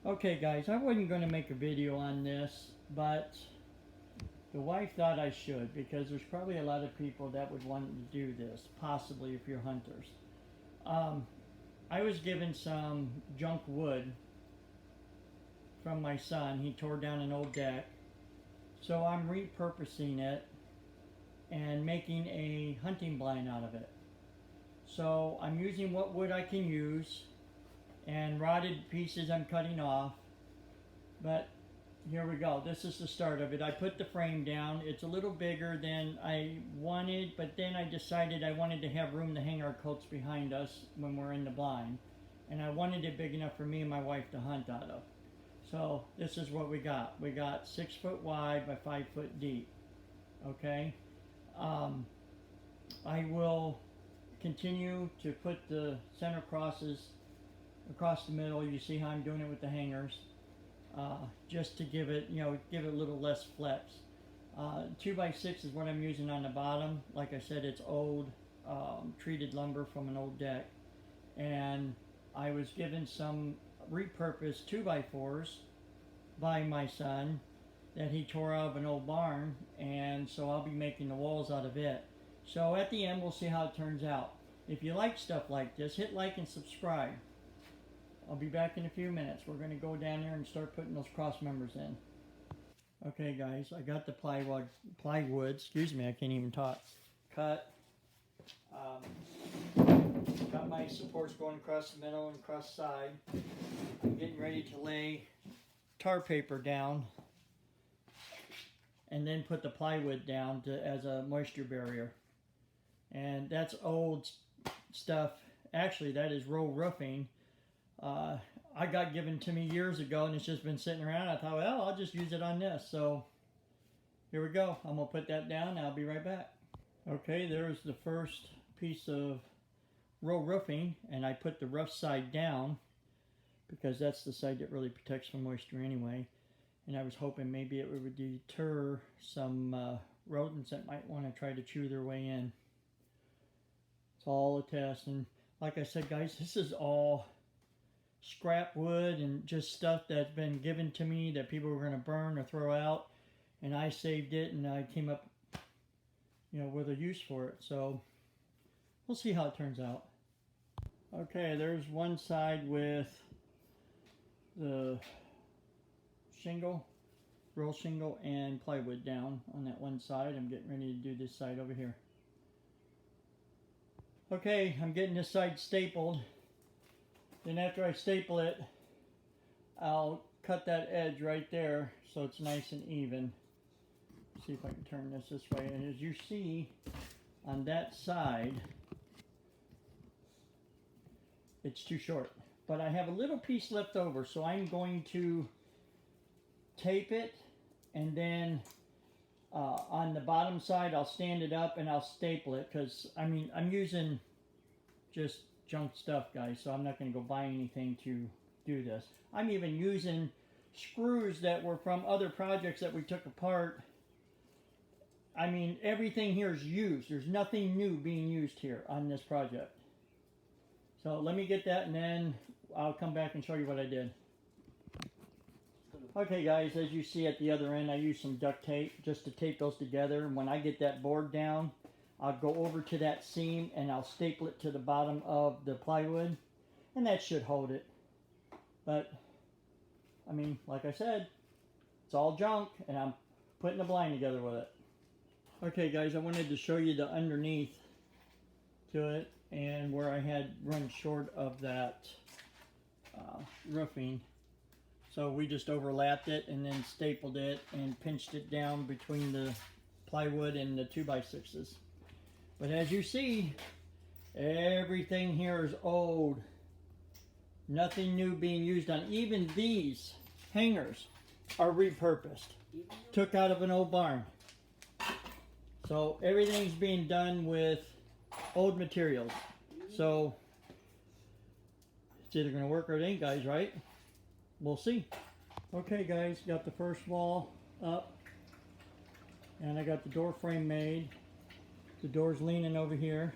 Okay guys, I wasn't going to make a video on this, but the wife thought I should, because there's probably a lot of people that would want to do this, possibly if you're hunters. I was given some junk wood from my son. He tore down an old deck. So I'm repurposing it and making a hunting blind out of it. So I'm using what wood I can use, and rotted pieces I'm cutting off. But here we go. This is the start of it. I put the frame down. It's a little bigger than I wanted, but then I decided I wanted to have room to hang our coats behind us when we're in the blind. And I wanted it big enough for me and my wife to hunt out of. So this is what we got. We got 6 foot wide by 5 foot deep. Okay. I will continue to put the center crosses across the middle. You see how I'm doing it with the hangers, just to give it, give it a little less flex. 2x6 is what I'm using on the bottom. Like I said, it's old treated lumber from an old deck, and I was given some repurposed 2x4s by my son that he tore out of an old barn, and so I'll be making the walls out of it. So at the end, we'll see how it turns out. If you like stuff like this, hit like and subscribe. I'll be back in a few minutes. We're going to go down there and start putting those cross members in. Okay guys, I got the plywood, excuse me, I can't even talk, cut. Got my supports going across the middle and across the side. I'm getting ready to lay tar paper down and then put the plywood down as a moisture barrier. And that's old stuff. Actually, that is roll roofing. I got given to me years ago, and it's just been sitting around. I thought, well, I'll just use it on this. So here we go. I'm going to put that down, and I'll be right back. Okay, there's the first piece of roll roofing, and I put the rough side down because that's the side that really protects from moisture anyway. And I was hoping maybe it would deter some rodents that might want to try to chew their way in. It's all a test. And like I said, guys, this is all scrap wood and just stuff that's been given to me that people were going to burn or throw out. And I saved it, and I came up, with a use for it. So we'll see how it turns out. Okay, there's one side with the shingle, roll shingle, and plywood down on that one side. I'm getting ready to do this side over here. Okay, I'm getting this side stapled. Then after I staple it, I'll cut that edge right there so it's nice and even. See if I can turn this way. And as you see on that side, it's too short. But I have a little piece left over, so I'm going to tape it, and then on the bottom side I'll stand it up and I'll staple it, because I'm using just junk stuff, guys, so I'm not going to go buy anything to do this. I'm even using screws that were from other projects that we took apart. I mean, everything here is used. There's nothing new being used here on this project. So let me get that, and then I'll come back and show you what I did. Okay guys, as you see at the other end, I used some duct tape just to tape those together. And when I get that board down, I'll go over to that seam and I'll staple it to the bottom of the plywood, and that should hold it. But I mean, like I said, it's all junk, and I'm putting a blind together with it. Okay guys, I wanted to show you the underneath to it, and where I had run short of that roofing. So we just overlapped it and then stapled it and pinched it down between the plywood and the 2x6s. But as you see, everything here is old. Nothing new being used on. Even these hangers are repurposed. Took out of an old barn. So everything's being done with old materials. So it's either going to work or it ain't, guys, right? We'll see. Okay guys, got the first wall up, and I got the door frame made. The door's leaning over here.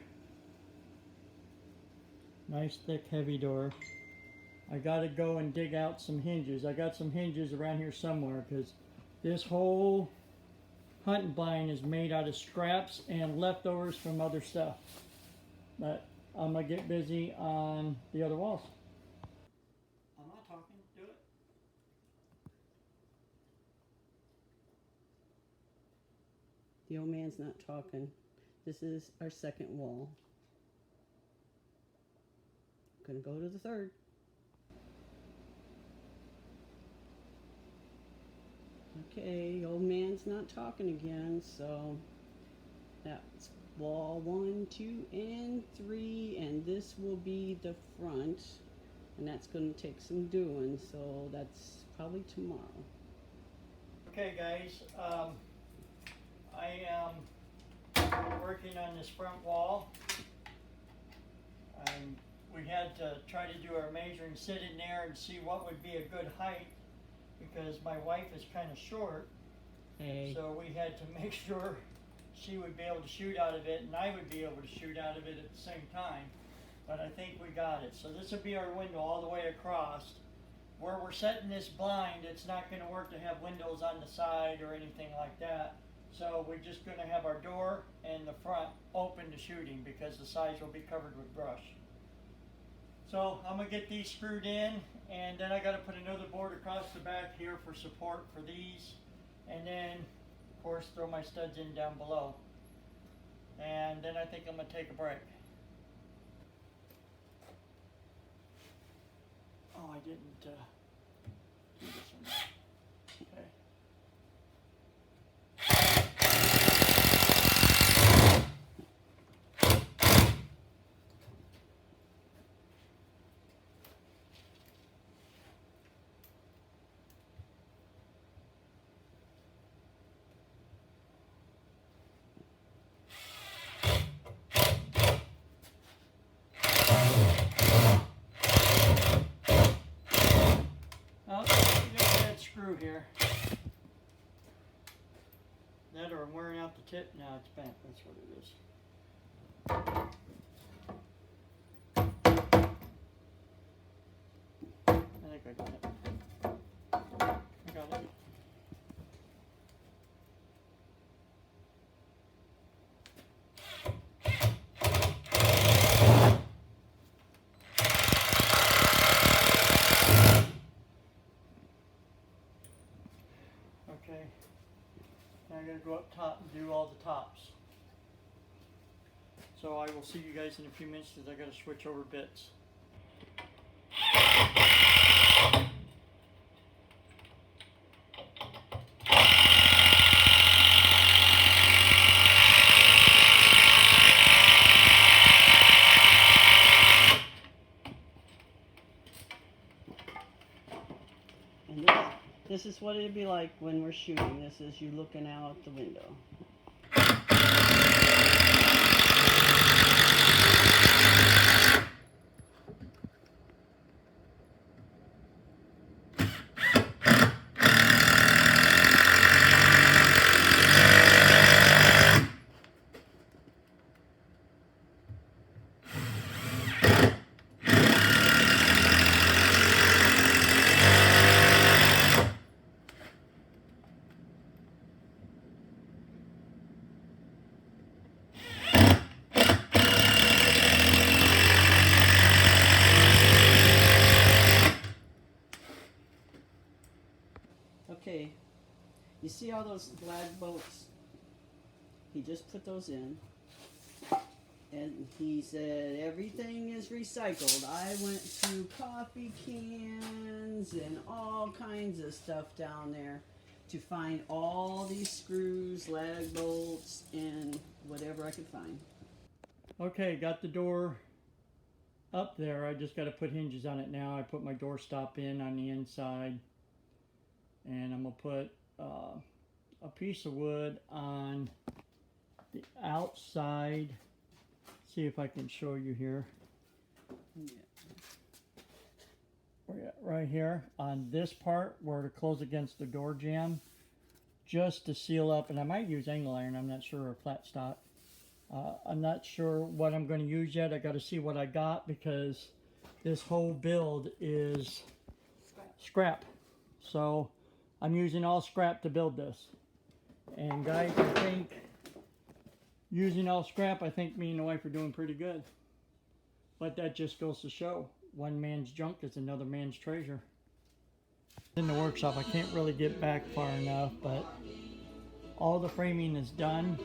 Nice thick heavy door. I got to go and dig out some hinges. I got some hinges around here somewhere because this whole hunting blind is made out of scraps and leftovers from other stuff. But I'm going to get busy on the other walls. I'm not talking. Do it. The old man's not talking. This is our second wall. Gonna go to the third. Okay, old man's not talking again, so that's wall 1, 2, and 3, and this will be the front, and that's gonna take some doing, so that's probably tomorrow. Okay, guys, I am working on this front wall. We had to try to do our measuring, sit in there and see what would be a good height because my wife is kind of short. Hey. So we had to make sure she would be able to shoot out of it and I would be able to shoot out of it at the same time. But I think we got it. So this will be our window all the way across. Where we're setting this blind, it's not going to work to have windows on the side or anything like that. So we're just going to have our door and the front open to shooting because the sides will be covered with brush. So I'm going to get these screwed in, and then I got to put another board across the back here for support for these, and then of course throw my studs in down below. And then I think I'm going to take a break. Oh, I didn't do this one. Okay. Screw here. That or I'm wearing out the tip. Now it's bent. That's what it is. I think I got it. I got it. Okay, now I gotta go up top and do all the tops. So I will see you guys in a few minutes because I gotta switch over bits. This is what it'd be like when we're shooting. This is you looking out the window. Okay, you see all those flag bolts? He just put those in, and he said everything is recycled. I went through coffee cans and all kinds of stuff down there to find all these screws, lag bolts, and whatever I could find. Okay, got the door up there. I just got to put hinges on it now. I put my door stop in on the inside. And I'm going to put a piece of wood on the outside. See if I can show you here. Yeah. Right here on this part where to close against the door jamb. Just to seal up. And I might use angle iron. I'm not sure, or flat stock. I'm not sure what I'm going to use yet. I got to see what I got because this whole build is scrap. So I'm using all scrap to build this. And guys, I think using all scrap, I think me and the wife are doing pretty good. But that just goes to show, one man's junk is another man's treasure. In the workshop, I can't really get back far enough, but all the framing is done.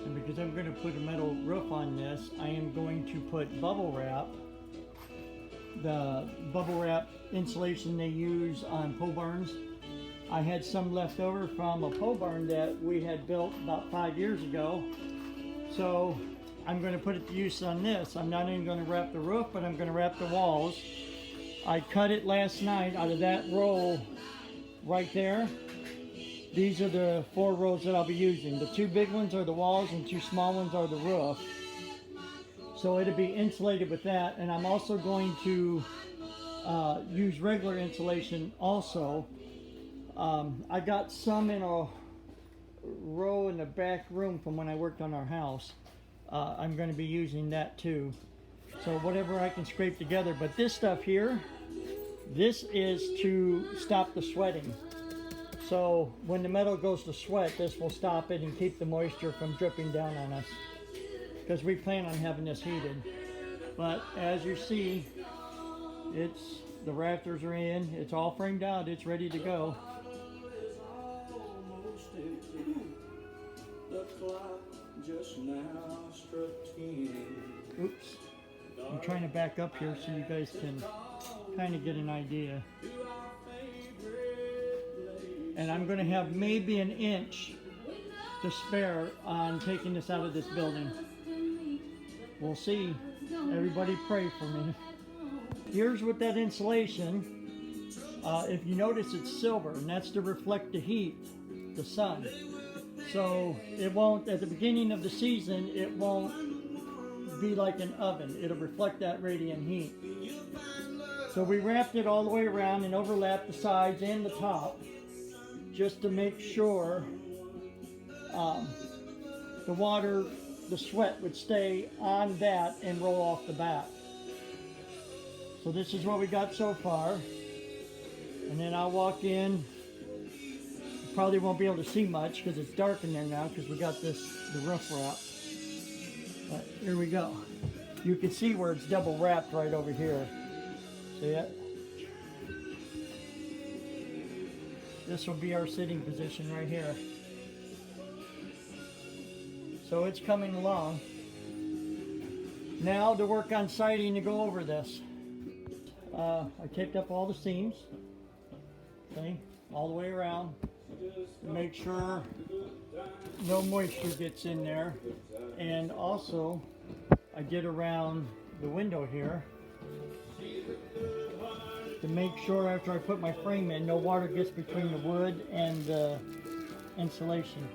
And because I'm going to put a metal roof on this, I am going to put bubble wrap. The bubble wrap insulation they use on pole barns. I had some left over from a pole barn that we had built about 5 years ago. So I'm going to put it to use on this. I'm not even going to wrap the roof, but I'm going to wrap the walls. I cut it last night out of that roll right there. These are the 4 rolls that I'll be using. The 2 big ones are the walls and 2 small ones are the roof. So it'll be insulated with that. And I'm also going to use regular insulation also. I got some in a row in the back room from when I worked on our house. I'm going to be using that too. So whatever I can scrape together. But this stuff here, this is to stop the sweating. So when the metal goes to sweat, this will stop it and keep the moisture from dripping down on us. Because we plan on having this heated. But as you see, the rafters are in, it's all framed out, it's ready to go. Oops. I'm trying to back up here so you guys can kind of get an idea. And I'm going to have maybe an inch to spare on taking this out of this building. We'll see. Everybody pray for me. Here's with that insulation. If you notice, it's silver, and that's to reflect the heat, the sun. So it won't, at the beginning of the season, it won't be like an oven. It'll reflect that radiant heat. So we wrapped it all the way around and overlapped the sides and the top just to make sure the water, the sweat would stay on that and roll off the back. So this is what we got so far. And then I'll walk in. You probably won't be able to see much because it's dark in there now because we got the roof wrap. But here we go. You can see where it's double wrapped right over here. See it? This will be our sitting position right here. So it's coming along. Now to work on siding to go over this. I taped up all the seams, okay, all the way around to make sure no moisture gets in there. And also I did around the window here to make sure after I put my frame in, no water gets between the wood and the insulation.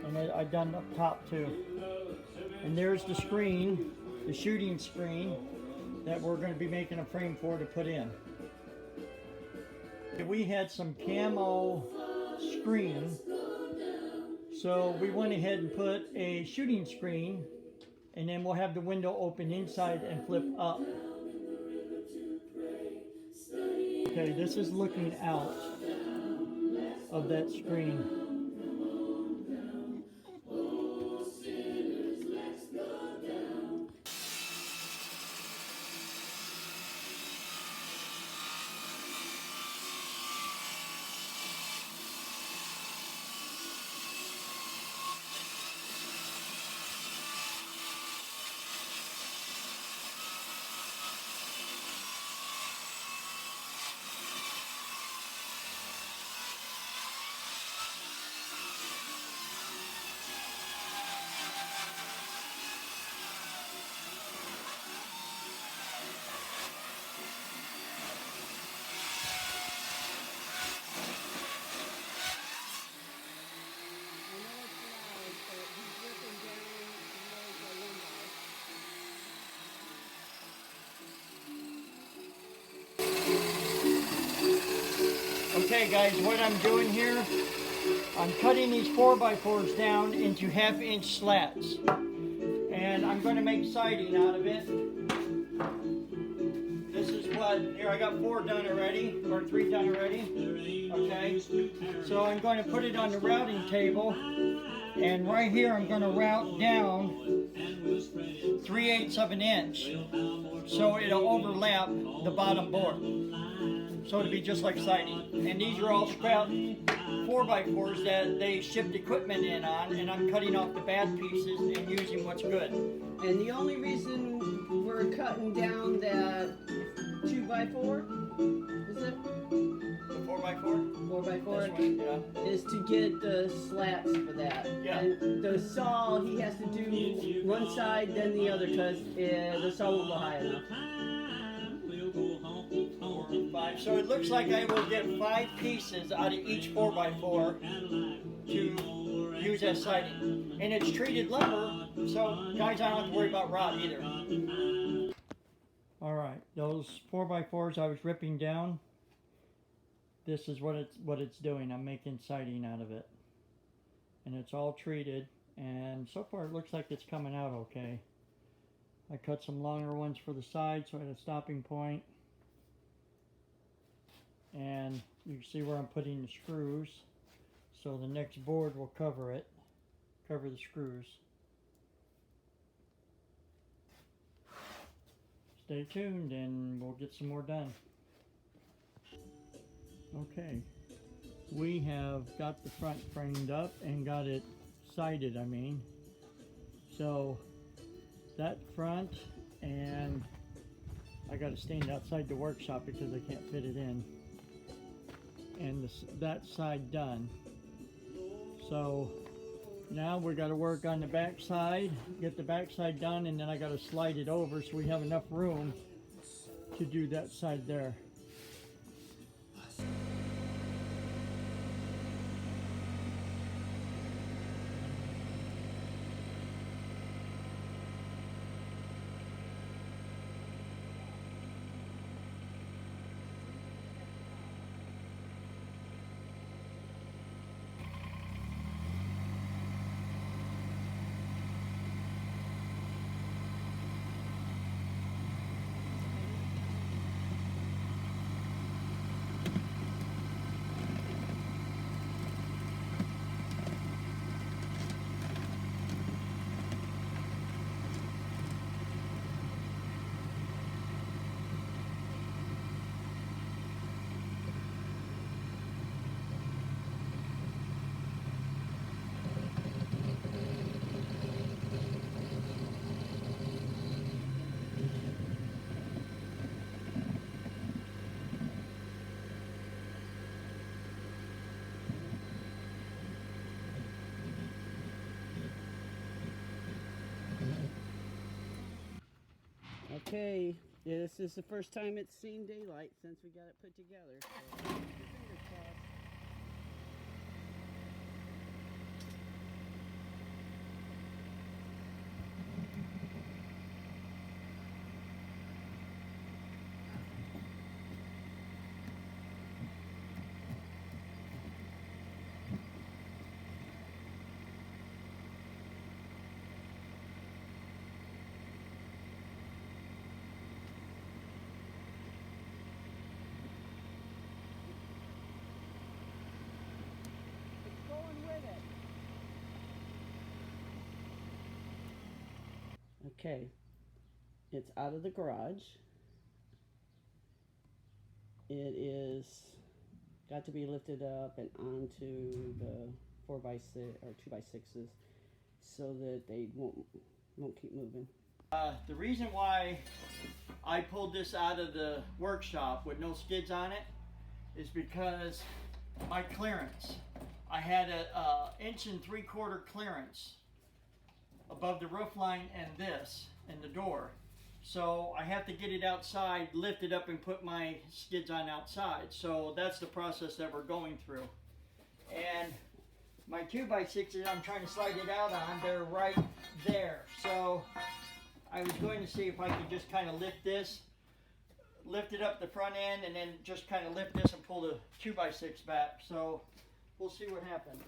And I done up top too. And there's the screen, the shooting screen that we're going to be making a frame for to put in. We had some camo screen, so we went ahead and put a shooting screen, and then we'll have the window open inside and flip up. Okay, this is looking out of that screen. Okay guys, what I'm doing here, I'm cutting these 4x4s down into 1/2-inch slats. And I'm going to make siding out of it. I got 4 done already, or 3 done already. Okay, so I'm going to put it on the routing table, and right here I'm going to route down 3/8 of an inch, so it'll overlap the bottom board. So it'll be just like siding. And these are all scrap 4x4s that they shipped equipment in on, and I'm cutting off the bad pieces and using what's good. And the only reason we're cutting down that 2x4, is it? The 4x4? 4x4 Yeah. is to get the slats for that. Yeah. And the saw, he has to do one side, then the other, because the saw won't go high enough. 4, 5. So it looks like I will get 5 pieces out of each 4x4 to use as siding. And it's treated lumber, so guys, I don't have to worry about rot either. Alright, those 4x4s I was ripping down, this is what it's doing. I'm making siding out of it. And it's all treated, and so far it looks like it's coming out okay. I cut some longer ones for the side so I had a stopping point. And you can see where I'm putting the screws, so the next board will cover it, cover the screws. Stay tuned and we'll get some more done. Okay, we have got the front framed up and got it sided, so that front, and I got to stand outside the workshop because I can't fit it in, and that side done. So now we got to work on the back side, get the back side done, and then I got to slide it over so we have enough room to do that side there. Okay, yeah, this is the first time it's seen daylight since we got it put together. So, fingers crossed. Okay, it's out of the garage. It is got to be lifted up and onto the 4x6 or 2x6s so that they won't keep moving. The reason why I pulled this out of the workshop with no skids on it is because my clearance. I had a 1 3/4 inch clearance above the roof line and this and the door. So I have to get it outside, lift it up and put my skids on outside. So that's the process that we're going through. And my 2x6s I'm trying to slide it out on, they're right there. So I was going to see if I could just kind of lift it up the front end, and then just kind of lift this and pull the 2x6 back. So we'll see what happens.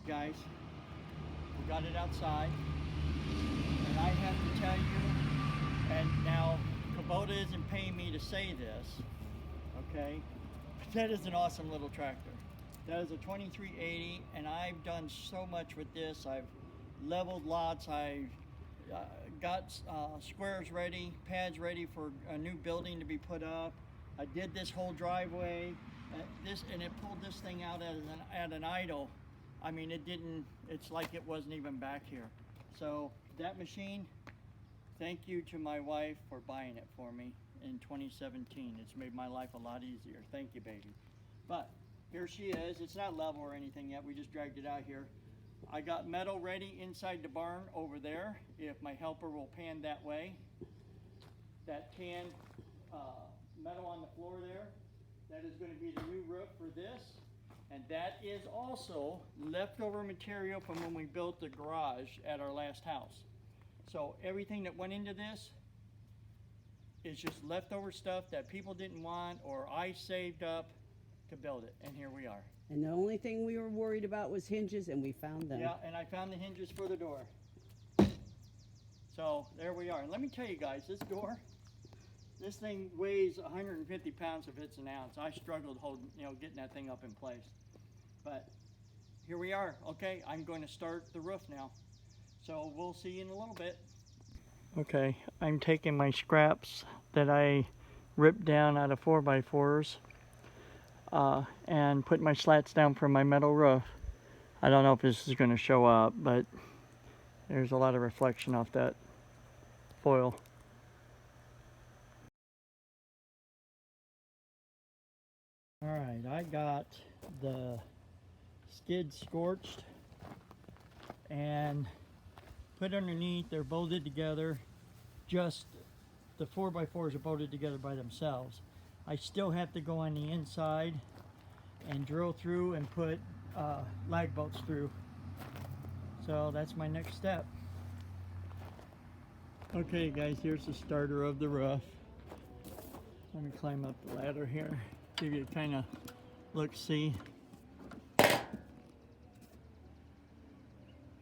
guys, we got it outside, and I have to tell you, and now Kubota isn't paying me to say this, okay, but that is an awesome little tractor. That is a 2380, and I've done so much with this. I've leveled lots, I've got squares ready, pads ready for a new building to be put up. I did this whole driveway, and it pulled this thing out at an idle. I mean, it's like it wasn't even back here. So that machine, thank you to my wife for buying it for me in 2017. It's made my life a lot easier. Thank you, baby. But here she is. It's not level or anything yet. We just dragged it out here. I got metal ready inside the barn over there, if my helper will pan that way. That tan metal on the floor there, that is going to be the new roof for this. And that is also leftover material from when we built the garage at our last house. So everything that went into this is just leftover stuff that people didn't want or I saved up to build it, and here we are. And the only thing we were worried about was hinges, and we found them. Yeah, and I found the hinges for the door. So there we are. And let me tell you guys, this door, this thing weighs 150 pounds if it's an ounce. I struggled holding, getting that thing up in place. But here we are. Okay, I'm going to start the roof now. So we'll see you in a little bit. Okay, I'm taking my scraps that I ripped down out of 4x4s and putting my slats down for my metal roof. I don't know if this is going to show up, but there's a lot of reflection off that foil. Alright, I got the skids scorched and put underneath. They're bolted together. Just the 4x4s are bolted together by themselves. I still have to go on the inside and drill through and put lag bolts through. So that's my next step. Okay guys, here's the starter of the roof. Let me climb up the ladder here, give you a kind of look-see.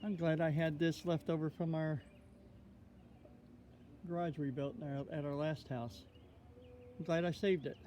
I'm glad I had this left over from our garage we built at our last house. I'm glad I saved it.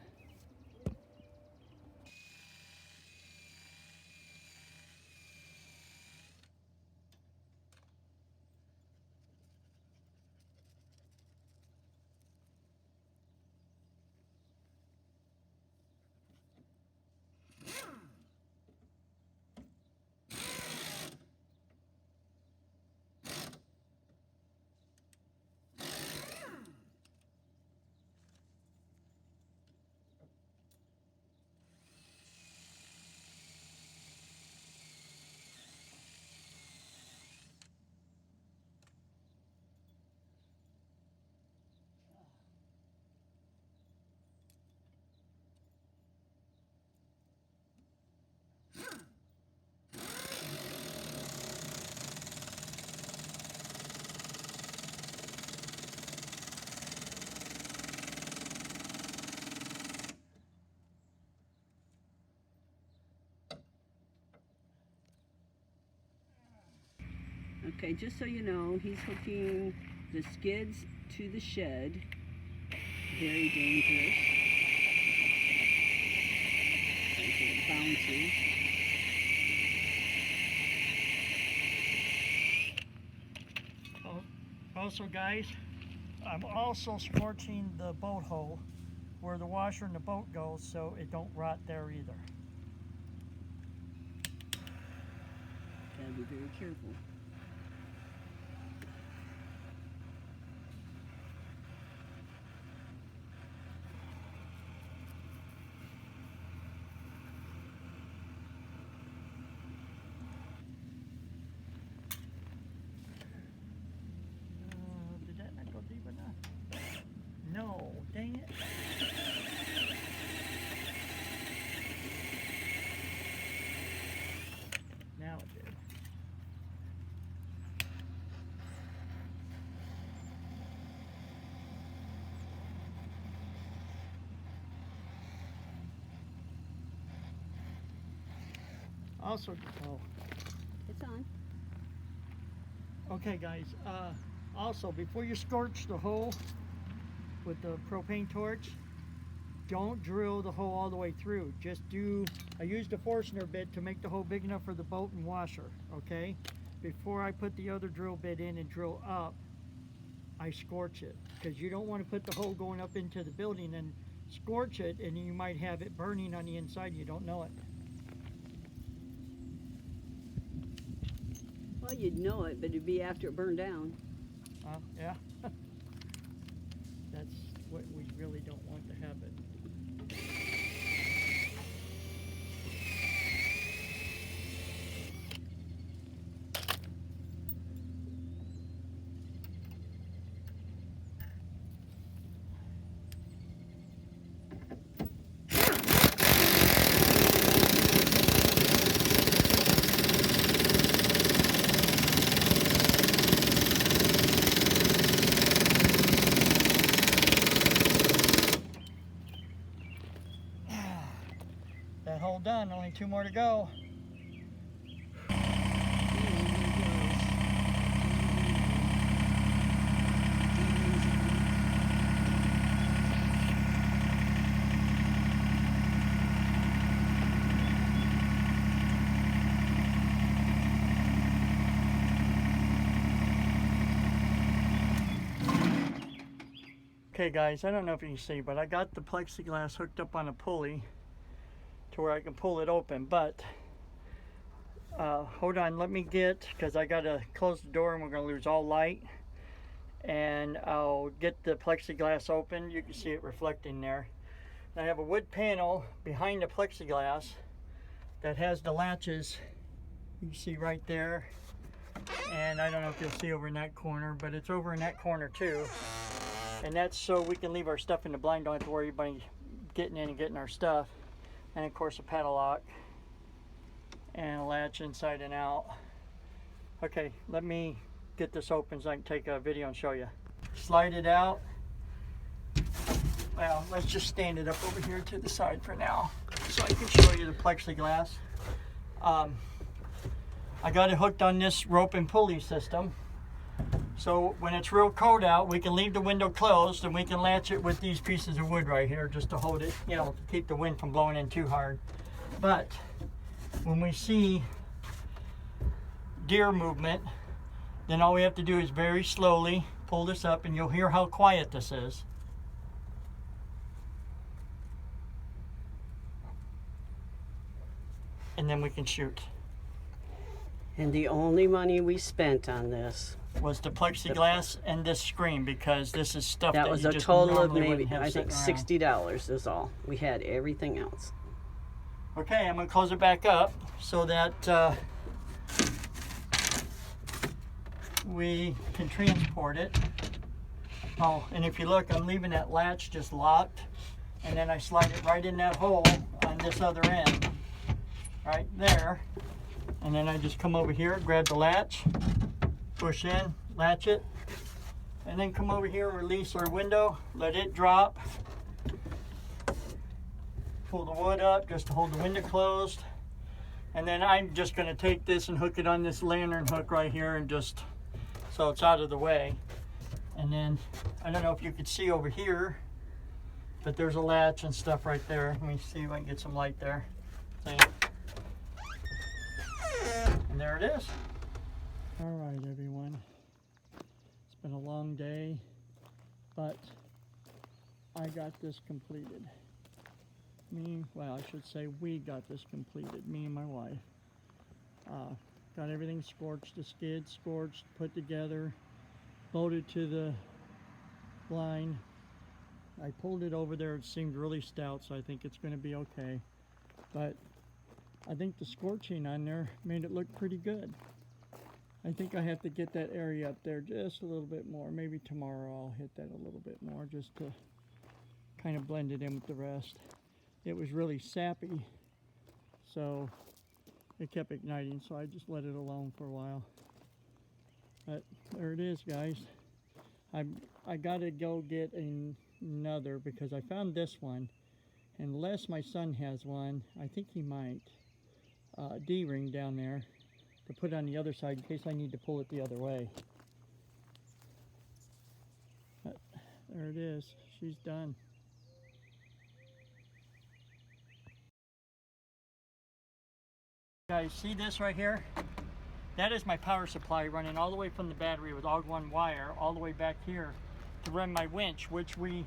Okay, just so you know, he's hooking the skids to the shed. Very dangerous. It bounces. Also guys, I'm also scorching the boat hole where the washer in the boat goes so it don't rot there either. Gotta be very careful. Did that not go deep enough? No, dang it. Now it did. Also, oh, Okay guys, also before you scorch the hole with the propane torch, don't drill the hole all the way through. Just I used a Forstner bit to make the hole big enough for the bolt and washer, okay? Before I put the other drill bit in and drill up, I scorch it, because you don't want to put the hole going up into the building and scorch it, and you might have it burning on the inside and you don't know it. Well, you'd know it, but it'd be after it burned down. Yeah. That's what we really don't want to happen. That hole done, only 2 more to go. Okay guys, I don't know if you can see, but I got the plexiglass hooked up on a pulley to where I can pull it open, but hold on, let me because I gotta close the door and we're gonna lose all light, and I'll get the plexiglass open. You can see it reflecting there. I have a wood panel behind the plexiglass that has the latches, you can see right there, and I don't know if you'll see over in that corner, but it's over in that corner too, and that's so we can leave our stuff in the blind, don't have to worry about getting in and getting our stuff. And of course a padlock and a latch inside and out. Okay, let me get this open so I can take a video and show you. Slide it out. Well, let's just stand it up over here to the side for now so I can show you the plexiglass. I got it hooked on this rope and pulley system. So when it's real cold out, we can leave the window closed and we can latch it with these pieces of wood right here just to hold it, you know, to keep the wind from blowing in too hard. But when we see deer movement, then all we have to do is very slowly pull this up, and you'll hear how quiet this is. And then we can shoot. And the only money we spent on this was the plexiglass and this screen, because this is stuff that was you a just total of normally maybe, wouldn't have I think, sitting around. $60 is all. We had everything else. Okay, I'm going to close it back up so that we can transport it. Oh, and if you look, I'm leaving that latch just locked, and then I slide it right in that hole on this other end, right there. And then I just come over here, grab the latch, push in, latch it, and then come over here, release our window, let it drop, pull the wood up just to hold the window closed, and then I'm just going to take this and hook it on this lantern hook right here, and just so it's out of the way. And then I don't know if you could see over here, but there's a latch and stuff right there. Let me see if I can get some light there. And there it is. All right, everyone. It's been a long day, but I got this completed. Well, I should say we got this completed, me and my wife. Got everything scorched, the skid scorched, put together, bolted to the line. I pulled it over there, it seemed really stout, so I think it's going to be okay. But I think the scorching on there made it look pretty good. I think I have to get that area up there just a little bit more. Maybe tomorrow I'll hit that a little bit more just to kind of blend it in with the rest. It was really sappy, so it kept igniting, so I just let it alone for a while. But there it is, guys. I gotta go get another, because I found this one, unless my son has one. I think he might. D-ring down there, to put on the other side in case I need to pull it the other way. But there it is. She's done. Guys, see this right here? That is my power supply running all the way from the battery with AUG1 wire all the way back here to run my winch, which we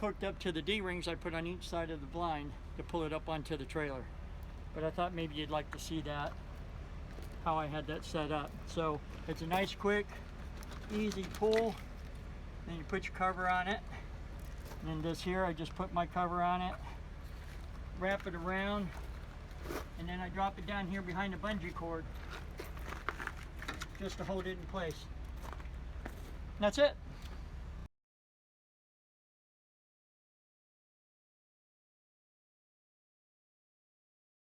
hooked up to the D-rings I put on each side of the blind to pull it up onto the trailer. But I thought maybe you'd like to see that, how I had that set up. So it's a nice, quick, easy pull. Then you put your cover on it. And then this here, I just put my cover on it, wrap it around, and then I drop it down here behind the bungee cord just to hold it in place. And that's it.